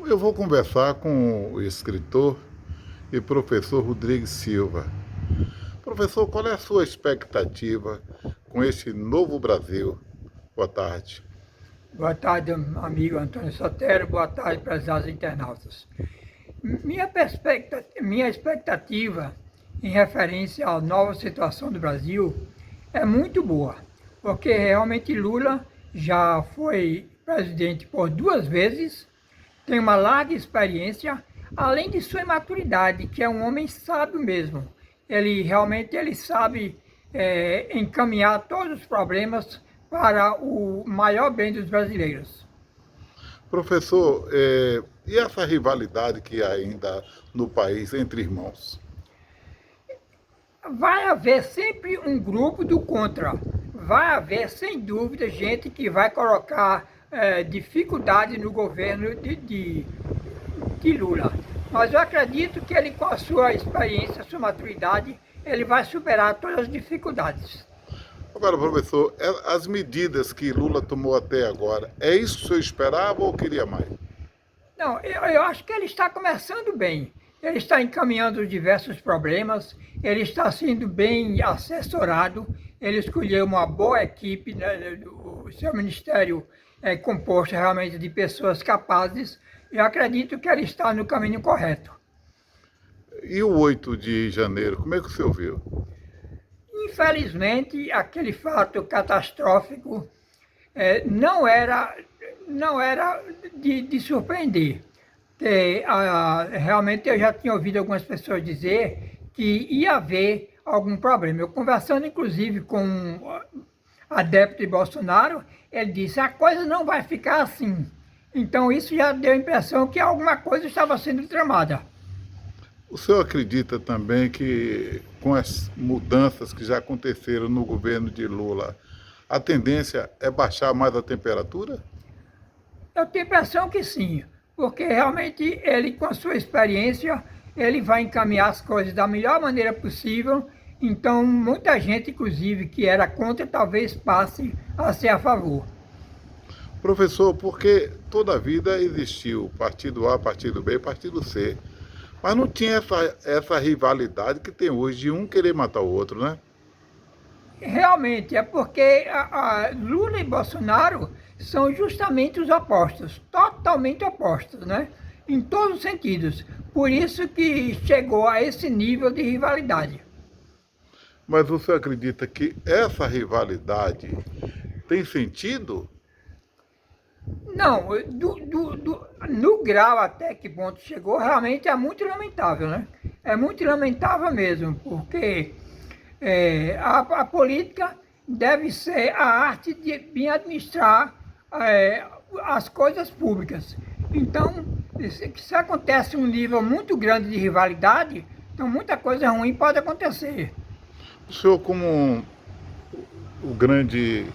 Eu vou conversar com o escritor e professor Rodrigues Silva. Professor, qual é a sua expectativa com este novo Brasil? Boa tarde. Boa tarde, amigo Antônio Sotero. Boa tarde, prezados internautas. Minha expectativa em referência à nova situação do Brasil é muito boa, porque realmente Lula já foi presidente por 2 vezes, tem uma larga experiência, além de sua imaturidade, que é um homem sábio mesmo. Ele sabe encaminhar todos os problemas para o maior bem dos brasileiros. Professor, e essa rivalidade que há ainda no país entre irmãos? Vai haver sempre um grupo do contra. Vai haver, sem dúvida, gente que vai colocar dificuldade no governo de Lula. Mas eu acredito que ele, com a sua experiência, a sua maturidade, ele vai superar todas as dificuldades. Agora, professor, as medidas que Lula tomou até agora, é isso que o senhor esperava ou queria mais? Não, eu acho que ele está começando bem. Ele está encaminhando diversos problemas, ele está sendo bem assessorado, ele escolheu uma boa equipe, né, o seu ministério é composto realmente de pessoas capazes. Eu acredito que ele está no caminho correto. E o 8 de janeiro, como é que o senhor viu? Infelizmente, aquele fato catastrófico não era de surpreender. Realmente eu já tinha ouvido algumas pessoas dizer que ia haver algum problema. Eu conversando inclusive com um adepto de Bolsonaro, ele disse: a coisa não vai ficar assim. Então isso já deu a impressão que alguma coisa estava sendo tramada. O senhor acredita também que, com as mudanças que já aconteceram no governo de Lula, a tendência é baixar mais a temperatura? Eu tenho a impressão que sim, porque realmente ele, com a sua experiência, ele vai encaminhar as coisas da melhor maneira possível. Então, muita gente, inclusive, que era contra, talvez passe a ser a favor. Professor, porque toda a vida existiu partido A, partido B, partido C. Mas não tinha essa rivalidade que tem hoje de um querer matar o outro, né? Realmente, é porque Lula e Bolsonaro são justamente os opostos, totalmente opostos, né? Em todos os sentidos. Por isso que chegou a esse nível de rivalidade. Mas você acredita que essa rivalidade tem sentido? Não, no grau até que ponto chegou, realmente é muito lamentável, né? É muito lamentável mesmo, porque a política deve ser a arte de bem administrar as coisas públicas. Então, se acontece um nível muito grande de rivalidade, então muita coisa ruim pode acontecer. O senhor, como o grande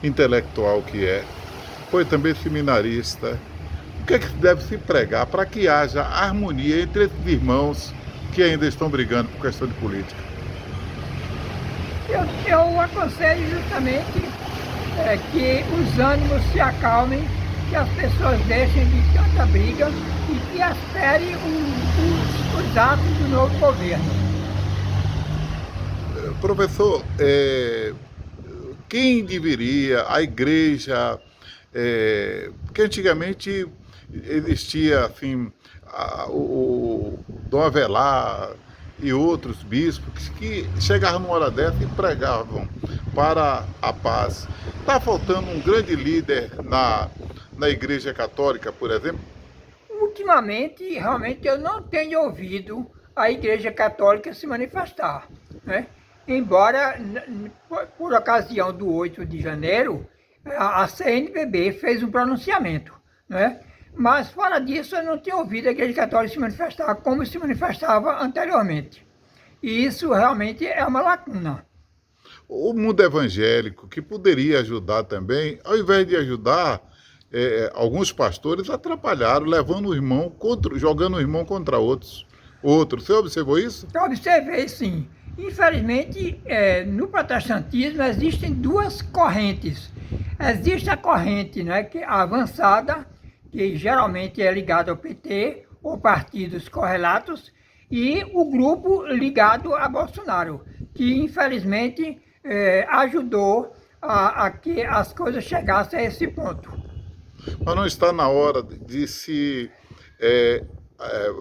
intelectual que é, foi também seminarista, o que é que deve se pregar para que haja harmonia entre esses irmãos que ainda estão brigando por questão de política? Eu aconselho justamente que os ânimos se acalmem, que as pessoas deixem de tanta briga e que esperem os atos do novo governo. Professor, quem deveria, a igreja, porque antigamente existia assim, o Dom Avelar e outros bispos que chegavam numa hora dessa e pregavam para a paz. Está faltando um grande líder na Igreja Católica, por exemplo? Ultimamente, realmente, eu não tenho ouvido a Igreja Católica se manifestar, né? Embora, por ocasião do 8 de janeiro, a CNBB fez um pronunciamento, né? Mas, fora disso, eu não tenho ouvido a Igreja Católica se manifestar como se manifestava anteriormente. E isso realmente é uma lacuna. O mundo evangélico, que poderia ajudar também, ao invés de ajudar, alguns pastores atrapalharam, levando o irmão jogando o irmão contra outros. Você observou isso? Eu observei, sim. Infelizmente, no protestantismo existem duas correntes. Existe a corrente, né, que é avançada, que geralmente é ligado ao PT ou partidos correlatos, e o grupo ligado a Bolsonaro, que infelizmente ajudou a que as coisas chegassem a esse ponto. Mas não está na hora de se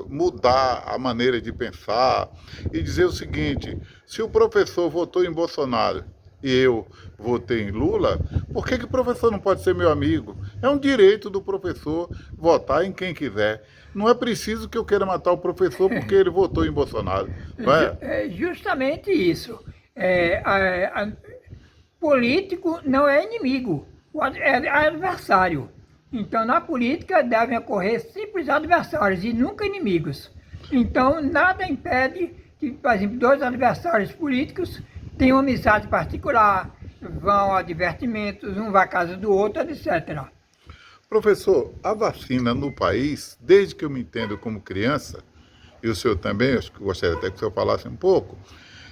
mudar a maneira de pensar e dizer o seguinte: se o professor votou em Bolsonaro e eu votei em Lula, por que o professor não pode ser meu amigo? É um direito do professor votar em quem quiser. Não é preciso que eu queira matar o professor porque ele votou em Bolsonaro. Não é? É justamente isso. Político não é inimigo, é adversário. Então, na política devem ocorrer simples adversários e nunca inimigos. Então, nada impede que, por exemplo, dois adversários políticos tenham amizade particular, vão a divertimentos, um vai à casa do outro, etc. Professor, a vacina no país, desde que eu me entendo como criança, e o senhor também, acho que gostaria até que o senhor falasse um pouco,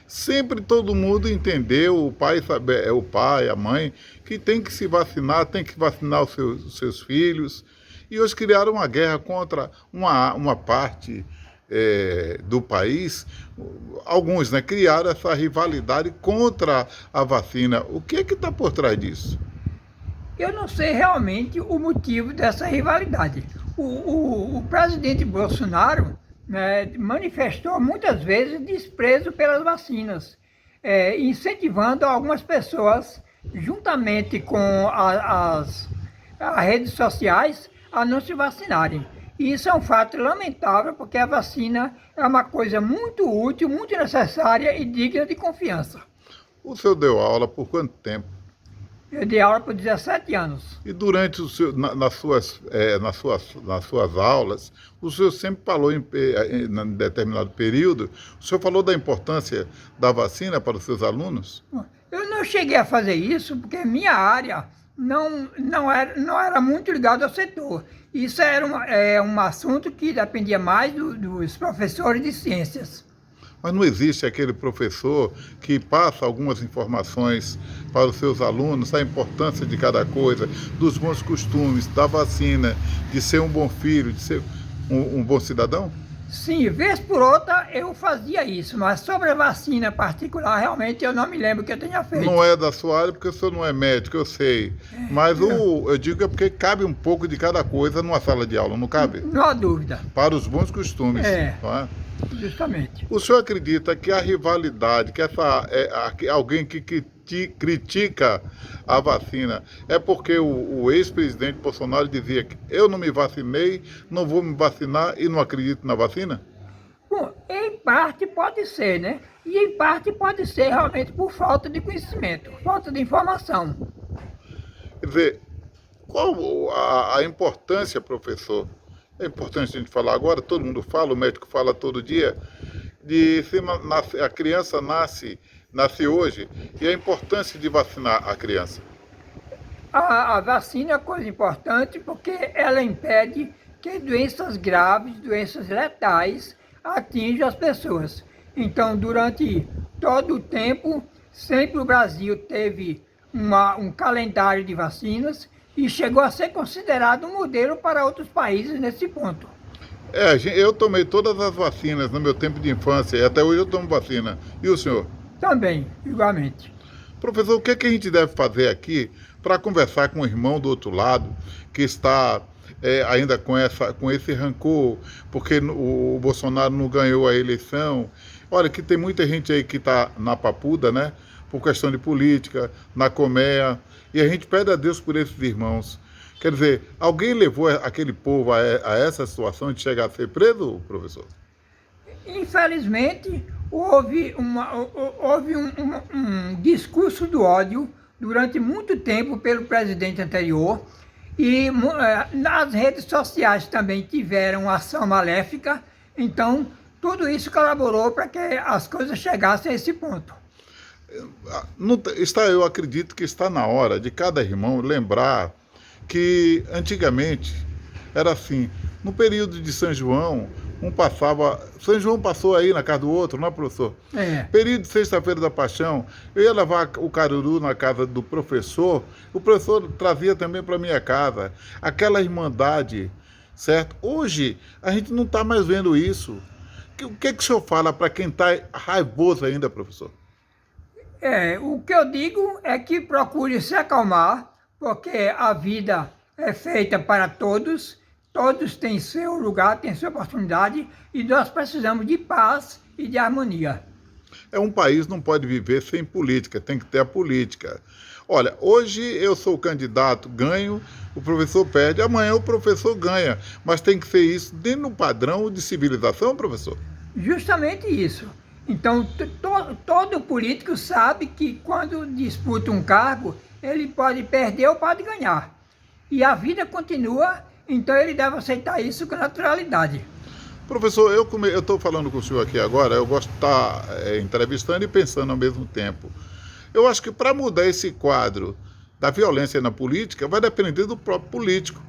sempre todo mundo entendeu, o pai, a mãe, que tem que se vacinar, tem que vacinar os seus filhos. E hoje criaram uma guerra contra uma parte do país. Alguns, né, criaram essa rivalidade contra a vacina. O que é que está por trás disso? Eu não sei realmente o motivo dessa rivalidade. O presidente Bolsonaro, né, manifestou muitas vezes desprezo pelas vacinas, incentivando algumas pessoas, juntamente com as redes sociais, a não se vacinarem. E isso é um fato lamentável, porque a vacina é uma coisa muito útil, muito necessária e digna de confiança. O senhor deu aula por quanto tempo? Eu dei aula por 17 anos. E durante nas suas aulas, o senhor sempre falou em determinado período, o senhor falou da importância da vacina para os seus alunos? Eu não cheguei a fazer isso porque minha área não era muito ligada ao setor. Isso era um assunto que dependia mais dos professores de ciências. Mas não existe aquele professor que passa algumas informações para os seus alunos, a importância de cada coisa, dos bons costumes, da vacina, de ser um bom filho, de ser um bom cidadão? Sim, vez por outra eu fazia isso, mas sobre a vacina particular, realmente eu não me lembro que eu tenha feito. Não é da sua área, porque o senhor não é médico, eu sei. Mas eu digo que é porque cabe um pouco de cada coisa numa sala de aula, não cabe? Não há dúvida. Para os bons costumes, não é? Justamente. O senhor acredita que a rivalidade, que alguém que critica a vacina, é porque o ex-presidente Bolsonaro dizia que eu não me vacinei, não vou me vacinar e não acredito na vacina? Bom, em parte pode ser, né? E em parte pode ser realmente por falta de conhecimento, falta de informação. Quer dizer, qual a importância, professor? É importante a gente falar agora, todo mundo fala, o médico fala todo dia, a criança nasce hoje, e a importância de vacinar a criança. A vacina é coisa importante porque ela impede que doenças graves, doenças letais, atinjam as pessoas. Então, durante todo o tempo, sempre o Brasil teve um calendário de vacinas e chegou a ser considerado um modelo para outros países nesse ponto. Eu tomei todas as vacinas no meu tempo de infância e até hoje eu tomo vacina. E o senhor? Também, igualmente. Professor, o que a gente deve fazer aqui para conversar com o irmão do outro lado, que está ainda com esse rancor, porque o Bolsonaro não ganhou a eleição? Olha, que tem muita gente aí que está na papuda, né? Por questão de política, na colmeia, e a gente pede a Deus por esses irmãos. Quer dizer, alguém levou aquele povo a essa situação de chegar a ser preso, professor? Infelizmente, houve um discurso do ódio durante muito tempo pelo presidente anterior, e nas redes sociais também tiveram ação maléfica. Então, tudo isso colaborou para que as coisas chegassem a esse ponto. Eu acredito que está na hora de cada irmão lembrar que antigamente era assim, no período de São João, São João passou aí na casa do outro, não é, professor? Período de Sexta-feira da Paixão, eu ia levar o caruru na casa do professor, o professor trazia também para minha casa, aquela irmandade, certo? Hoje, a gente não está mais vendo isso. O que o senhor fala para quem está raivoso ainda, professor? O que eu digo é que procure se acalmar, porque a vida é feita para todos, todos têm seu lugar, têm sua oportunidade, e nós precisamos de paz e de harmonia. Um país não pode viver sem política, tem que ter a política. Olha, hoje eu sou candidato, ganho, o professor perde, amanhã o professor ganha, mas tem que ser isso dentro do padrão de civilização, professor? Justamente isso. Então, todo político sabe que quando disputa um cargo, ele pode perder ou pode ganhar. E a vida continua, então ele deve aceitar isso com naturalidade. Professor, eu estou falando com o senhor aqui agora, eu gosto de estar entrevistando e pensando ao mesmo tempo. Eu acho que para mudar esse quadro da violência na política, vai depender do próprio político.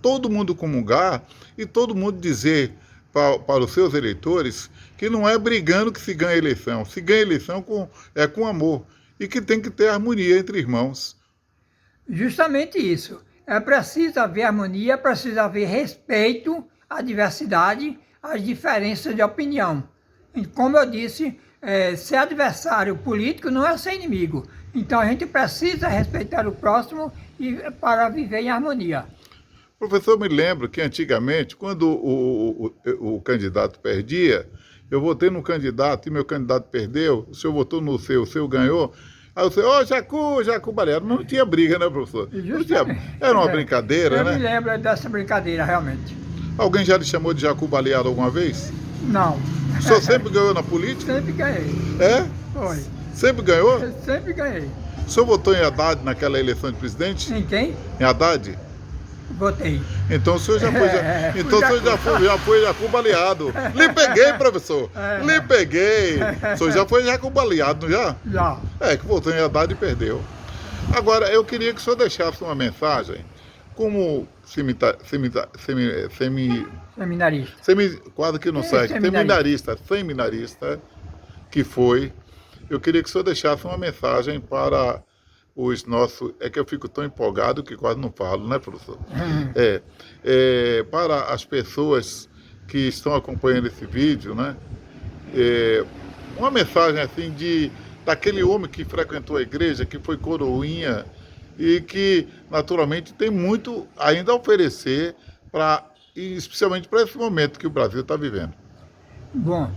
Todo mundo comungar e todo mundo dizer para os seus eleitores que não é brigando que se ganha eleição. Se ganha eleição com amor e que tem que ter harmonia entre irmãos. Justamente isso. É preciso haver harmonia, é preciso haver respeito à diversidade, às diferenças de opinião. E como eu disse, ser adversário político não é ser inimigo. Então a gente precisa respeitar o próximo para viver em harmonia. Professor, eu me lembro que antigamente, quando o candidato perdia, eu votei no candidato e meu candidato perdeu, o senhor votou no seu, o seu ganhou. Aí eu falei, Jacu Baleado. Não tinha briga, né, professor? Não tinha, era uma brincadeira, né? Eu me lembro dessa brincadeira, realmente. Alguém já lhe chamou de Jacu Baleado alguma vez? Não. O senhor sempre ganhou na política? Sempre ganhei. É? Foi. Sempre ganhou? Eu sempre ganhei. O senhor votou em Haddad naquela eleição de presidente? Em quem? Em Haddad? Votei. Então o senhor já foi, então o senhor já foi Jacu Baleado. Lhe peguei, professor. Lhe peguei. O senhor já foi Jacu Baleado, não já? Já. Que votou em Haddad e perdeu. Agora, eu queria que o senhor deixasse uma mensagem como Seminarista. Quase que não sai. Seminarista que foi. Eu queria que o senhor deixasse uma mensagem para os nossos... É que eu fico tão empolgado que quase não falo, né, professor? Para as pessoas que estão acompanhando esse vídeo, né? Uma mensagem assim daquele homem que frequentou a igreja, que foi coroinha e que, naturalmente, tem muito ainda a oferecer, especialmente para esse momento que o Brasil está vivendo. Bom,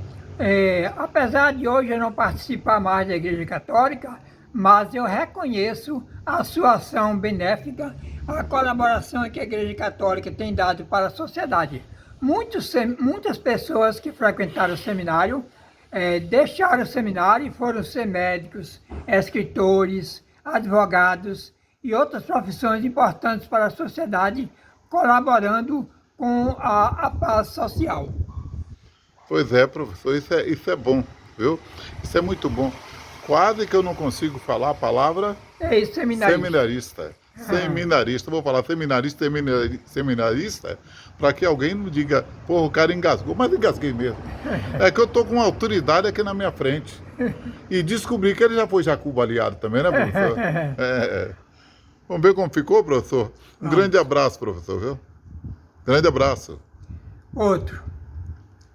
apesar de hoje eu não participar mais da Igreja Católica, mas eu reconheço a sua ação benéfica, a colaboração que a Igreja Católica tem dado para a sociedade. Muitas pessoas que frequentaram o seminário deixaram o seminário e foram ser médicos, escritores, advogados e outras profissões importantes para a sociedade, colaborando com a paz social. Pois é, professor, isso é bom, viu? Isso é muito bom. Quase que eu não consigo falar a palavra seminarista. Seminarista, vou falar seminarista, para que alguém não diga, porra, o cara engasgou, mas engasguei mesmo. É que eu tô com uma autoridade aqui na minha frente. E descobri que ele já foi Jacu Baleado também, né, professor? Vamos ver como ficou, professor? Um grande abraço, professor, viu? Grande abraço. Outro.